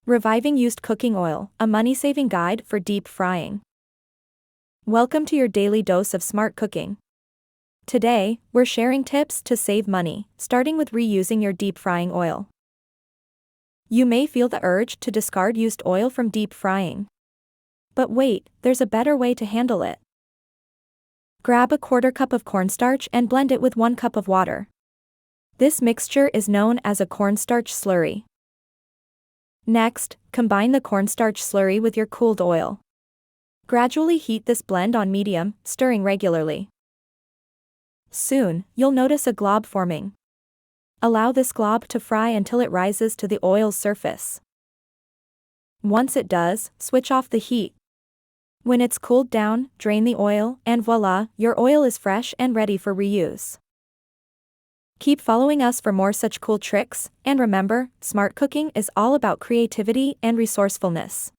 Reviving used cooking oil, a money-saving guide for deep frying. Welcome to your daily dose of smart cooking. Today, we're sharing tips to save money, starting with reusing your deep frying oil. You may feel the urge to discard used oil from deep frying. But wait, there's a better way to handle it. Grab a quarter cup of cornstarch and blend it with 1 cup of water. This mixture is known as a cornstarch slurry. Next, combine the cornstarch slurry with your cooled oil. Gradually heat this blend on medium, stirring regularly. Soon, you'll notice a glob forming. Allow this glob to fry until it rises to the oil's surface. Once it does, switch off the heat. When it's cooled down, drain the oil, and voila, your oil is fresh and ready for reuse. Keep following us for more such cool tricks, and remember, smart cooking is all about creativity and resourcefulness.